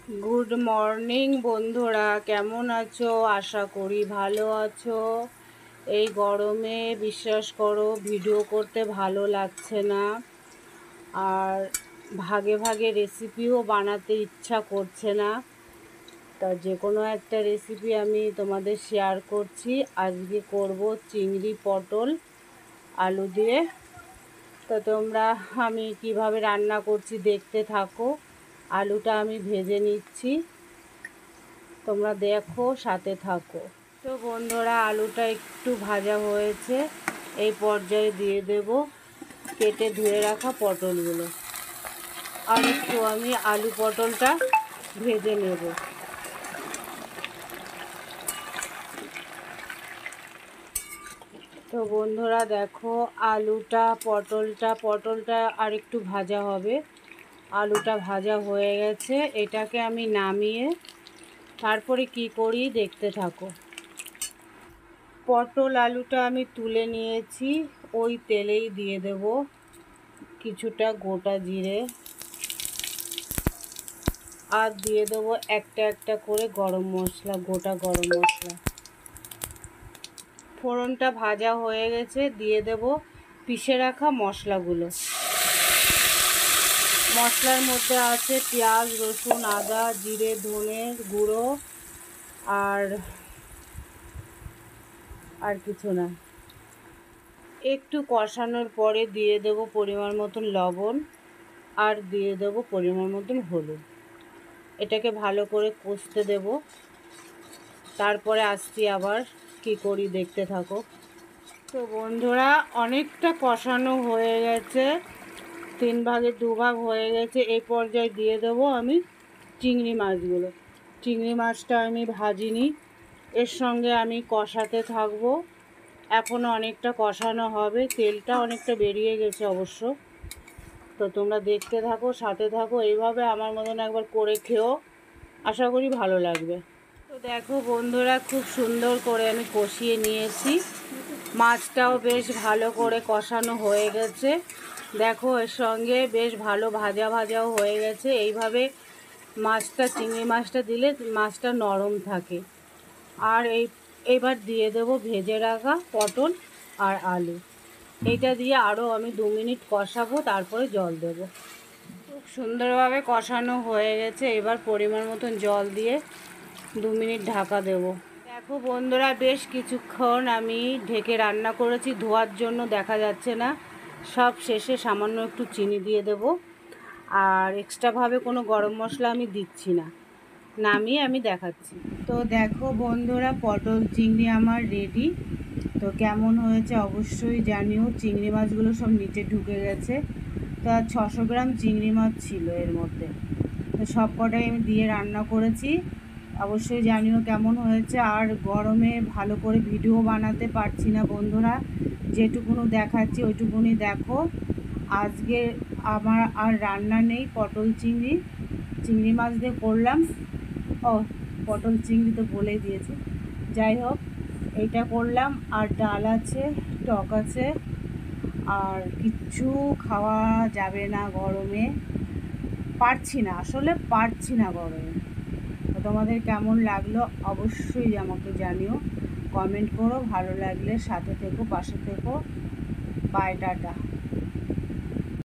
Good morning বন্ধুরা, কেমন আছো? আশা করি ভালো আছো। এই গরমে বিশ্বাস করো ভিডিও করতে ভালো লাগছে না, আর ভাগে ভাগে রেসিপিও বানাতে ইচ্ছা করছে না। তা যে কোনো একটা রেসিপি আমি তোমাদের শেয়ার করছি। আজকে করব চিংড়ি পটল আলু দিয়ে। তো তোমরা আমি কিভাবে রান্না করছি দেখতে থাকো। আলুটা আমি ভেজে নিচ্ছি, তোমরা দেখো, সাথে থাকো। তো বন্ধুরা, আলুটা একটু ভাজা হয়েছে, এই পর্যায়ে দিয়ে দেব কেটে ধুয়ে রাখা পটলগুলো। আর একটু আমি আলু পটলটা ভেজে নেব। তো বন্ধুরা দেখো, পটলটা আর একটু ভাজা হবে। আলুটা ভাজা হয়ে গেছে, এটাকে আমি নামিয়ে তারপরে কি করি দেখতে থাকো। পটল আলুটা আমি তুলে নিয়েছি, ওই তেলেই দিয়ে দেব কিছুটা গোটা জিরে, আর দিয়ে দেবো একটা একটা করে গরম মশলা, গোটা গরম মশলা। ফোড়নটা ভাজা হয়ে গেছে, দিয়ে দেব পিষে রাখা মশলাগুলো। মশলার মধ্যে আছে পেঁয়াজ, রসুন, আদা, জিরে, ধনে গুঁড়ো, আর কিছু না। একটু কষানোর পরে দিয়ে দেব পরিমাণ মতন লবণ, আর দিয়ে দেব পরিমাণ মতন হলুদ। এটাকে ভালো করে কষতে দেব, তারপরে আসছি আবার কি করি দেখতে থাকো। তো বন্ধুরা, অনেকটা কষানো হয়ে গেছে, 3 ভাগে 2 ভাগ হয়ে গেছে। এই পর্যায়ে দিয়ে দেব আমি চিংড়ি মাছগুলো। চিংড়ি মাছটা আমি ভাজিনি, এর সঙ্গে আমি কষাতে থাকবো। এখনও অনেকটা কষানো হবে, তেলটা অনেকটা বেরিয়ে গেছে অবশ্য। তো তোমরা দেখতে থাকো, সাথে থাকো। এইভাবে আমার মতন একবার করে খেও, আশা করি ভালো লাগবে। তো দেখো বন্ধুরা, খুব সুন্দর করে আমি কষিয়ে নিয়েছি। মাছটাও বেশ ভালো করে কষানো হয়ে গেছে। দেখো, এর সঙ্গে বেশ ভালো ভাজা ভাজাও হয়ে গেছে। এইভাবে চিংড়ি মাছটা দিলে মাছটা নরম থাকে। আর এইবার দিয়ে দেব ভেজে রাখা পটল আর আলু। এইটা দিয়ে আরও আমি 2 মিনিট কষাবো, তারপরে জল দেব। খুব সুন্দরভাবে কষানো হয়ে গেছে, এবার পরিমাণ মতন জল দিয়ে 2 মিনিট ঢাকা দেব। দেখো বন্ধুরা, বেশ কিছুক্ষণ আমি ঢেকে রান্না করেছি, ধোয়ার জন্য দেখা যাচ্ছে না। সব শেষে সামান্য একটু চিনি দিয়ে দেব, আর এক্সট্রাভাবে কোনো গরম মশলা আমি দিচ্ছি না। নামিয়ে আমি দেখাচ্ছি। তো দেখো বন্ধুরা, পটল চিংড়ি আমার রেডি। তো কেমন হয়েছে অবশ্যই জানিও। চিংড়ি মাছগুলো সব নিচে ঢুকে গেছে। তো 600 গ্রাম চিংড়ি মাছ ছিল এর মধ্যে। তো সব কটাই আমি দিয়ে রান্না করেছি, অবশ্যই জানিও কেমন হয়েছে। আর গরমে ভালো করে ভিডিও বানাতে পারছি না বন্ধুরা, যেটুকুনি দেখাচ্ছি ওইটুকুনি দেখো। আজকে আমার আর রান্না নেই, পটল চিংড়ি মাছ দিয়ে করলাম। পটল চিংড়ি তো বলেই দিয়েছি। যাই হোক, এইটা করলাম, আর ডাল আছে, টক আছে। আর কিচ্ছু খাওয়া যাবে না গরমে, আসলে পারছি না গরমে। তো তোমাদের কেমন লাগলো অবশ্যই আমাকে জানিও, কমেন্ট করো। ভালো লাগলে সাথে থেকো, পাশে থেকো। Bye, tata.